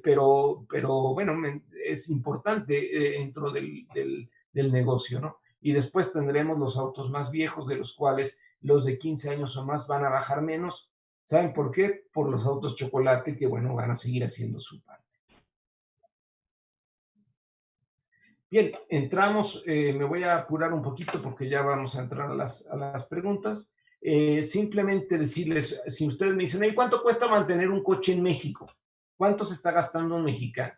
pero bueno, es importante dentro del negocio, ¿no? Y después tendremos los autos más viejos, de los cuales los de 15 años o más van a bajar menos. ¿Saben por qué? Por los autos chocolate que, bueno, van a seguir haciendo su parte. Bien, entramos, me voy a apurar un poquito porque ya vamos a entrar a las preguntas. Simplemente decirles, si ustedes me dicen, ¿cuánto cuesta mantener un coche en México? ¿Cuánto se está gastando un mexicano?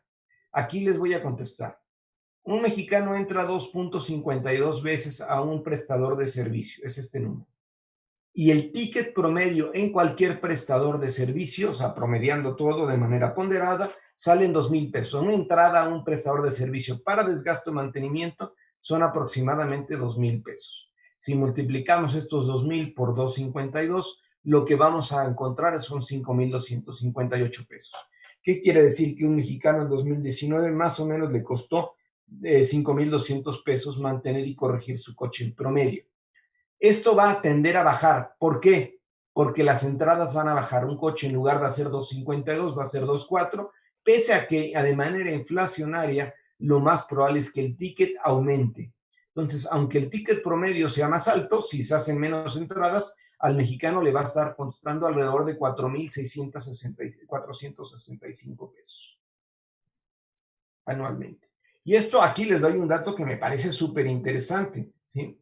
Aquí les voy a contestar. Un mexicano entra 2.52 veces a un prestador de servicio, es este número. Y el ticket promedio en cualquier prestador de servicio, o sea, promediando todo de manera ponderada, sale en 2,000 pesos. Una entrada a un prestador de servicio para desgaste o mantenimiento son aproximadamente 2,000 pesos. Si multiplicamos estos 2,000 por 2.52, lo que vamos a encontrar son 5,258 pesos. ¿Qué quiere decir? Que un mexicano en 2019 más o menos le costó 5,200 pesos mantener y corregir su coche en promedio. Esto va a tender a bajar. ¿Por qué? Porque las entradas van a bajar. Un coche, en lugar de hacer 2.52, va a ser 2.4, pese a que de manera inflacionaria lo más probable es que el ticket aumente. Entonces, aunque el ticket promedio sea más alto, si se hacen menos entradas, al mexicano le va a estar costando alrededor de 465 pesos anualmente. Y esto aquí les doy un dato que me parece súper interesante, ¿sí?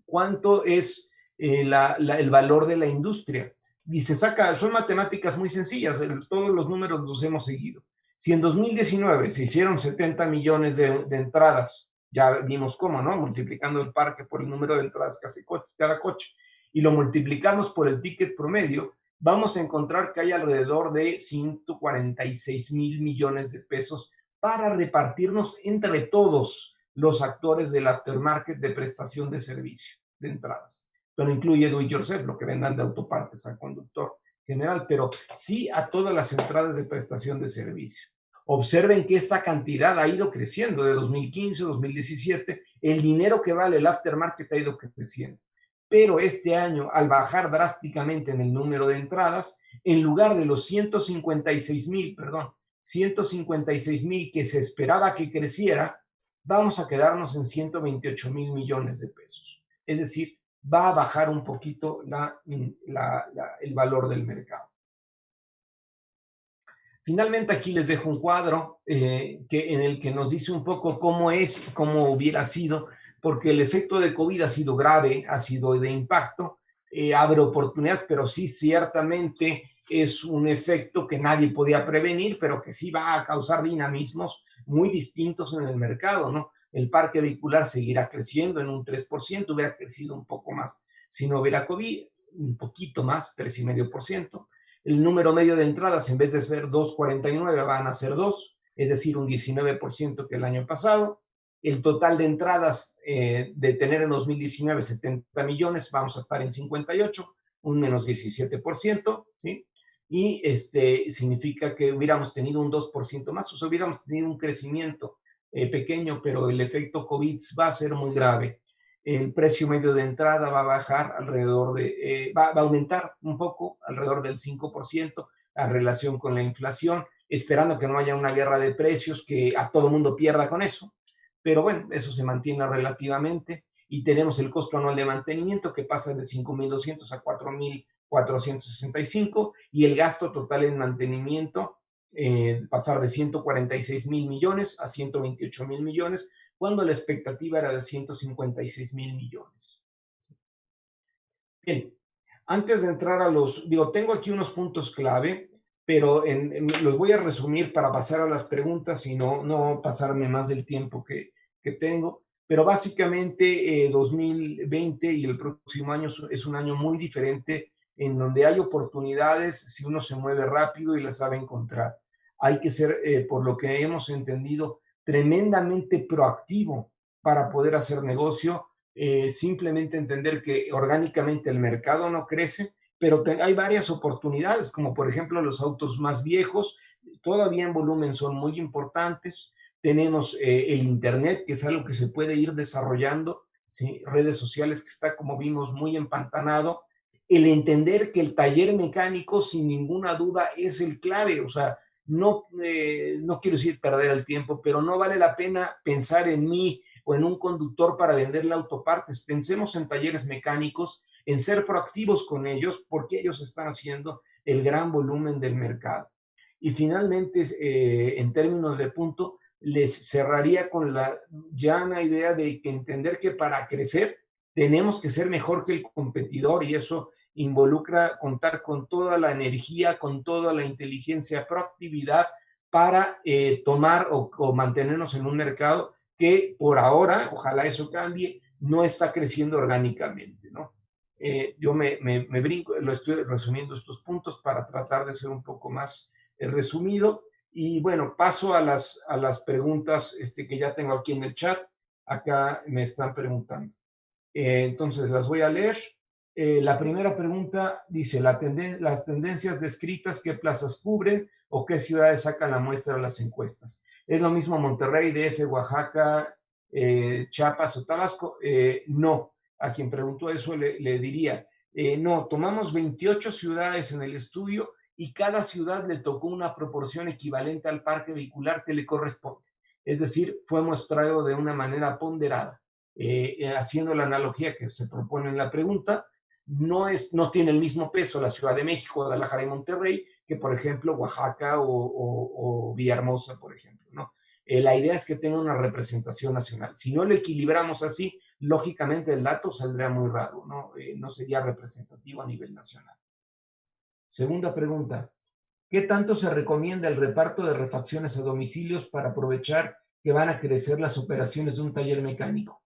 ¿Cuánto es el valor de la industria? Y se saca, son matemáticas muy sencillas, todos los números los hemos seguido. Si en 2019 se hicieron 70 millones de entradas, ya vimos cómo, ¿no? Multiplicando el parque por el número de entradas que hace cada coche, y lo multiplicamos por el ticket promedio, vamos a encontrar que hay alrededor de 146,000 millones de pesos para repartirnos entre todos los actores del aftermarket de prestación de servicio, de entradas. Esto no incluye do it yourself, lo que vendan de autopartes al conductor general, pero sí a todas las entradas de prestación de servicio. Observen que esta cantidad ha ido creciendo de 2015 a 2017. El dinero que vale el aftermarket ha ido creciendo. Pero este año, al bajar drásticamente en el número de entradas, en lugar de los 156,000 que se esperaba que creciera, vamos a quedarnos en 128,000 millones de pesos. Es decir, va a bajar un poquito el valor del mercado. Finalmente, aquí les dejo un cuadro en el que nos dice un poco cómo hubiera sido, porque el efecto de COVID ha sido grave, ha sido de impacto, abre oportunidades, pero sí ciertamente es un efecto que nadie podía prevenir, pero que sí va a causar dinamismos muy distintos en el mercado, ¿no? El parque vehicular seguirá creciendo en un 3%, hubiera crecido un poco más si no hubiera COVID, un poquito más, 3,5%. El número medio de entradas, en vez de ser 2.49, van a ser 2, es decir, un 19% que el año pasado. El total de entradas de tener en 2019 70 millones, vamos a estar en 58, un menos 17%, ¿sí? Y significa que hubiéramos tenido un 2% más, o sea, hubiéramos tenido un crecimiento pequeño, pero el efecto COVID va a ser muy grave. El precio medio de entrada va a bajar va a aumentar un poco, alrededor del 5%, a relación con la inflación, esperando que no haya una guerra de precios que a todo mundo pierda con eso. Pero bueno, eso se mantiene relativamente, y tenemos el costo anual de mantenimiento que pasa de 5,200 a 4,465, y el gasto total en mantenimiento pasar de 146,000 millones a 128,000 millones, cuando la expectativa era de 156,000 millones. Bien, antes de entrar tengo aquí unos puntos clave, pero los voy a resumir para pasar a las preguntas y no pasarme más del tiempo que tengo. Pero básicamente 2020 y el próximo año es un año muy diferente, en donde hay oportunidades si uno se mueve rápido y las sabe encontrar. Hay que ser, por lo que hemos entendido, tremendamente proactivo para poder hacer negocio. Simplemente entender que orgánicamente el mercado no crece, pero hay varias oportunidades, como por ejemplo los autos más viejos, todavía en volumen son muy importantes. Tenemos el Internet, que es algo que se puede ir desarrollando, ¿sí? Redes sociales, que está, como vimos, muy empantanado. El entender que el taller mecánico, sin ninguna duda, es el clave. O sea, no quiero decir perder el tiempo, pero no vale la pena pensar en mí o en un conductor para venderle autopartes. Pensemos en talleres mecánicos, en ser proactivos con ellos, porque ellos están haciendo el gran volumen del mercado. Y finalmente, en términos de punto, les cerraría con la llana idea de que entender que para crecer tenemos que ser mejor que el competidor, y eso involucra contar con toda la energía, con toda la inteligencia, proactividad para tomar o mantenernos en un mercado que por ahora, ojalá eso cambie, no está creciendo orgánicamente, ¿no? Yo me brinco, lo estoy resumiendo estos puntos para tratar de ser un poco más resumido. Y bueno, paso a las preguntas que ya tengo aquí en el chat. Acá me están preguntando. Entonces las voy a leer. La primera pregunta dice, las tendencias descritas, ¿qué plazas cubren o qué ciudades sacan la muestra de las encuestas? ¿Es lo mismo Monterrey, DF, Oaxaca, Chiapas o Tabasco? No. A quien preguntó eso le diría, no, tomamos 28 ciudades en el estudio y cada ciudad le tocó una proporción equivalente al parque vehicular que le corresponde. Es decir, fue mostrado de una manera ponderada. Haciendo la analogía que se propone en la pregunta, no tiene el mismo peso la Ciudad de México, Guadalajara y Monterrey que, por ejemplo, Oaxaca o Villahermosa, por ejemplo, ¿no? La idea es que tenga una representación nacional. Si no lo equilibramos así, lógicamente el dato saldría muy raro, ¿no? No sería representativo a nivel nacional. Segunda pregunta, ¿qué tanto se recomienda el reparto de refacciones a domicilios para aprovechar que van a crecer las operaciones de un taller mecánico?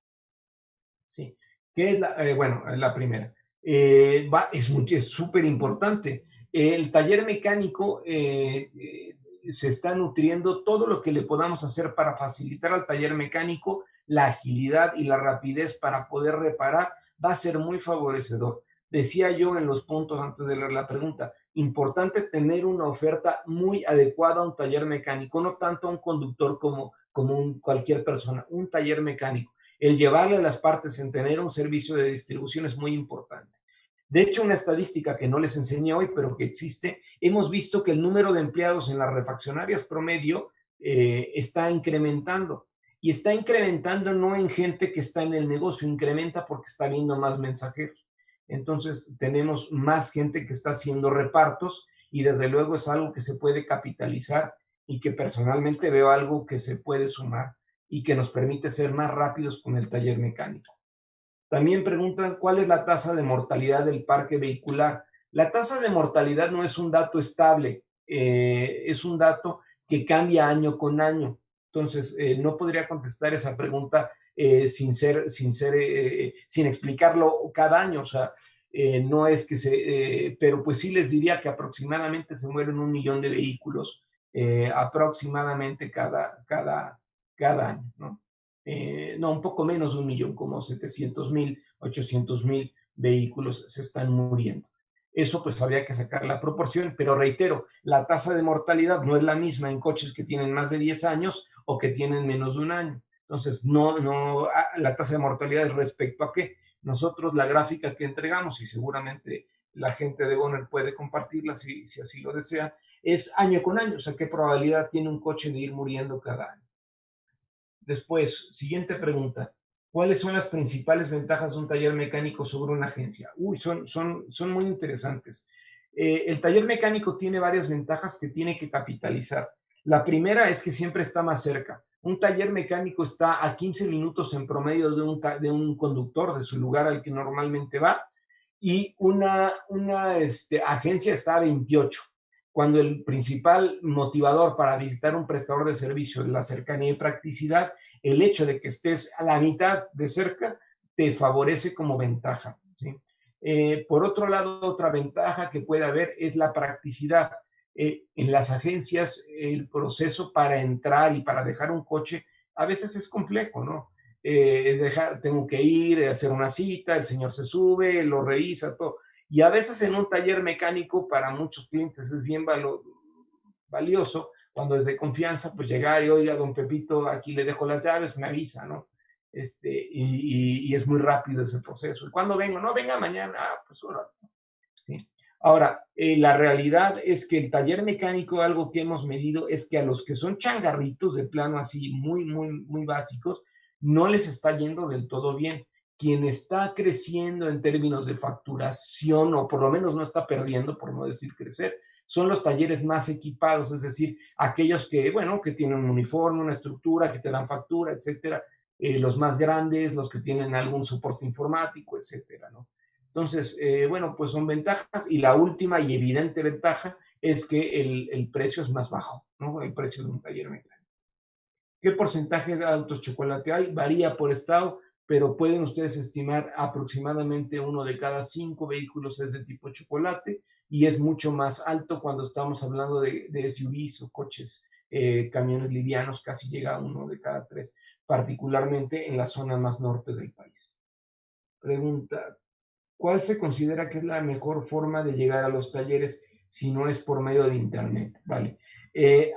Sí. ¿Qué es la primera? Es súper importante. El taller mecánico se está nutriendo todo lo que le podamos hacer para facilitar al taller mecánico la agilidad y la rapidez para poder reparar, va a ser muy favorecedor. Decía yo en los puntos antes de leer la pregunta, importante tener una oferta muy adecuada a un taller mecánico, no tanto a un conductor como cualquier persona, un taller mecánico. El llevarle las partes en tener un servicio de distribución es muy importante. De hecho, una estadística que no les enseñé hoy, pero que existe, hemos visto que el número de empleados en las refaccionarias promedio está incrementando. Y está incrementando no en gente que está en el negocio, incrementa porque está viendo más mensajeros. Entonces, tenemos más gente que está haciendo repartos y desde luego es algo que se puede capitalizar y que personalmente veo algo que se puede sumar y que nos permite ser más rápidos con el taller mecánico. También preguntan cuál es la tasa de mortalidad del parque vehicular. La tasa de mortalidad no es un dato estable, es un dato que cambia año con año. Entonces, no podría contestar esa pregunta sin explicarlo cada año. O sea, no es que pero pues sí les diría que aproximadamente se mueren 1 millón de vehículos aproximadamente cada año, ¿no? No, un poco menos de 1 millón, como 700,000, 800,000 vehículos se están muriendo. Eso pues habría que sacar la proporción, pero reitero, la tasa de mortalidad no es la misma en coches que tienen más de 10 años o que tienen menos de 1 año. Entonces, la tasa de mortalidad es respecto a qué. Nosotros la gráfica que entregamos, y seguramente la gente de Goner puede compartirla si así lo desea, es año con año, o sea, qué probabilidad tiene un coche de ir muriendo cada año. Después, siguiente pregunta. ¿Cuáles son las principales ventajas de un taller mecánico sobre una agencia? Son muy interesantes. El taller mecánico tiene varias ventajas que tiene que capitalizar. La primera es que siempre está más cerca. Un taller mecánico está a 15 minutos en promedio de un conductor, de su lugar al que normalmente va, y una agencia está a 28, cuando el principal motivador para visitar un prestador de servicios es la cercanía y practicidad. El hecho de que estés a la mitad de cerca te favorece como ventaja, ¿sí? Por otro lado, otra ventaja que puede haber es la practicidad. En las agencias, el proceso para entrar y para dejar un coche a veces es complejo, ¿no? Tengo que ir, hacer una cita, el señor se sube, lo revisa, todo. Y a veces en un taller mecánico para muchos clientes es bien valioso, cuando es de confianza, pues llegar y, oiga, don Pepito, aquí le dejo las llaves, me avisa, ¿no? Y es muy rápido ese proceso. ¿Y cuándo vengo? No, venga mañana, pues ahora. ¿Sí? Ahora, la realidad es que el taller mecánico, algo que hemos medido es que a los que son changarritos de plano así, muy, muy, muy básicos, no les está yendo del todo bien. Quien está creciendo en términos de facturación, o por lo menos no está perdiendo, por no decir crecer, son los talleres más equipados, es decir, aquellos que, bueno, que tienen un uniforme, una estructura, que te dan factura, etcétera, los más grandes, los que tienen algún soporte informático, etcétera, ¿no? Entonces, bueno, pues son ventajas, y la última y evidente ventaja es que el precio es más bajo, ¿no? El precio de un taller mecánico. ¿Qué porcentaje de autos chocolate hay? Varía por estado, pero pueden ustedes estimar aproximadamente uno de cada 5 vehículos es de tipo chocolate, y es mucho más alto cuando estamos hablando de SUVs o coches, camiones livianos, casi llega a uno de cada 3, particularmente en la zona más norte del país. Pregunta, ¿cuál se considera que es la mejor forma de llegar a los talleres si no es por medio de Internet? Vale.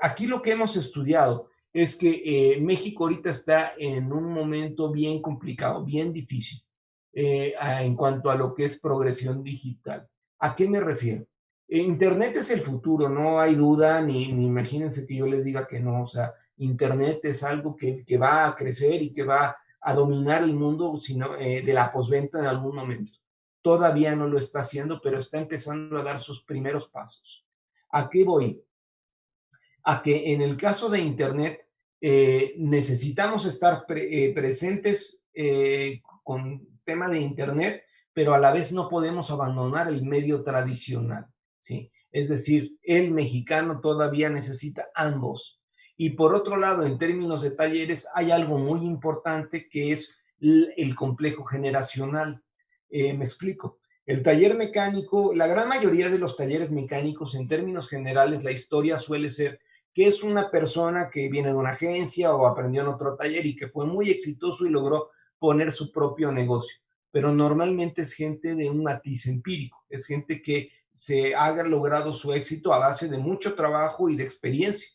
Aquí lo que hemos estudiado es que México ahorita está en un momento bien complicado, bien difícil, en cuanto a lo que es progresión digital. ¿A qué me refiero? Internet es el futuro, no hay duda, ni imagínense que yo les diga que no. O sea, Internet es algo que va a crecer y que va a dominar el mundo, sino, de la posventa en algún momento. Todavía no lo está haciendo, pero está empezando a dar sus primeros pasos. ¿A qué voy? A que en el caso de Internet necesitamos estar presentes con tema de Internet, pero a la vez no podemos abandonar el medio tradicional, ¿sí? Es decir, el mexicano todavía necesita ambos. Y por otro lado, en términos de talleres, hay algo muy importante que es el complejo generacional. Me explico. El taller mecánico, la gran mayoría de los talleres mecánicos, en términos generales, la historia suele ser que es una persona que viene de una agencia o aprendió en otro taller y que fue muy exitoso y logró poner su propio negocio. Pero normalmente es gente de un matiz empírico, es gente que se haya logrado su éxito a base de mucho trabajo y de experiencia.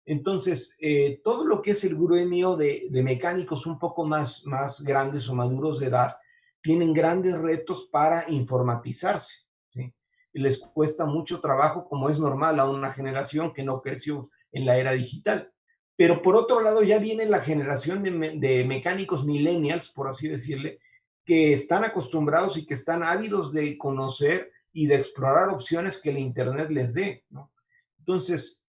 Entonces, todo lo que es el gremio de mecánicos un poco más grandes o maduros de edad, tienen grandes retos para informatizarse, ¿sí? Y les cuesta mucho trabajo, como es normal a una generación que no creció en la era digital. Pero por otro lado, ya viene la generación de mecánicos millennials, por así decirle, que están acostumbrados y que están ávidos de conocer y de explorar opciones que el Internet les dé, ¿no? Entonces,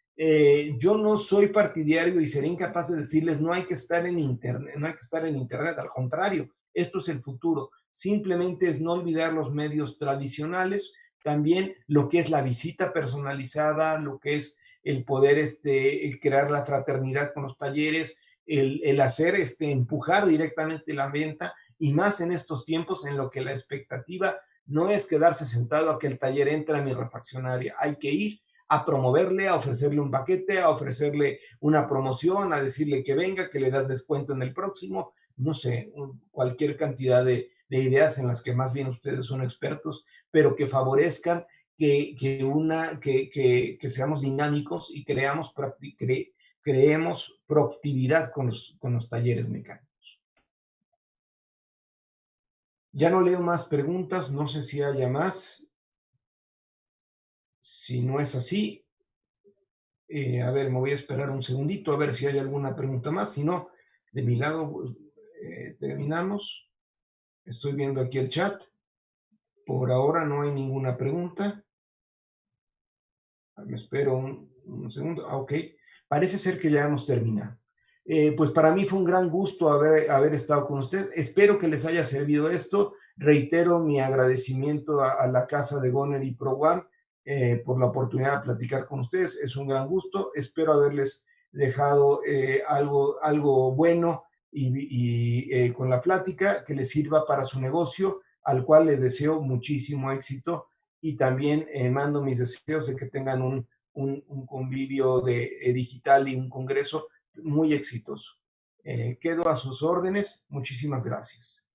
yo no soy partidario y seré incapaz de decirles no hay que estar en Internet, no hay que estar en Internet, al contrario, esto es el futuro. Simplemente es no olvidar los medios tradicionales, también lo que es la visita personalizada, lo que es el poder el crear la fraternidad con los talleres, el hacer, empujar directamente la venta, y más en estos tiempos en lo que la expectativa no es quedarse sentado a que el taller entre a mi refaccionaria, hay que ir a promoverle, a ofrecerle un paquete, a ofrecerle una promoción, a decirle que venga, que le das descuento en el próximo, no sé, cualquier cantidad de ideas en las que más bien ustedes son expertos, pero que favorezcan que seamos dinámicos y creemos proactividad con los talleres mecánicos. Ya no leo más preguntas, no sé si haya más. Si no es así, a ver, me voy a esperar un segundito a ver si hay alguna pregunta más. Si no, de mi lado, pues, terminamos. Estoy viendo aquí el chat. Por ahora no hay ninguna pregunta. Me espero un segundo. Ok. Parece ser que ya hemos terminado. Pues para mí fue un gran gusto haber estado con ustedes. Espero que les haya servido esto. Reitero mi agradecimiento a la casa de Goner y ProOne por la oportunidad de platicar con ustedes. Es un gran gusto. Espero haberles dejado algo bueno y con la plática que les sirva para su negocio, al cual les deseo muchísimo éxito, y también mando mis deseos de que tengan un convivio digital y un congreso muy exitoso. Quedo a sus órdenes. Muchísimas gracias.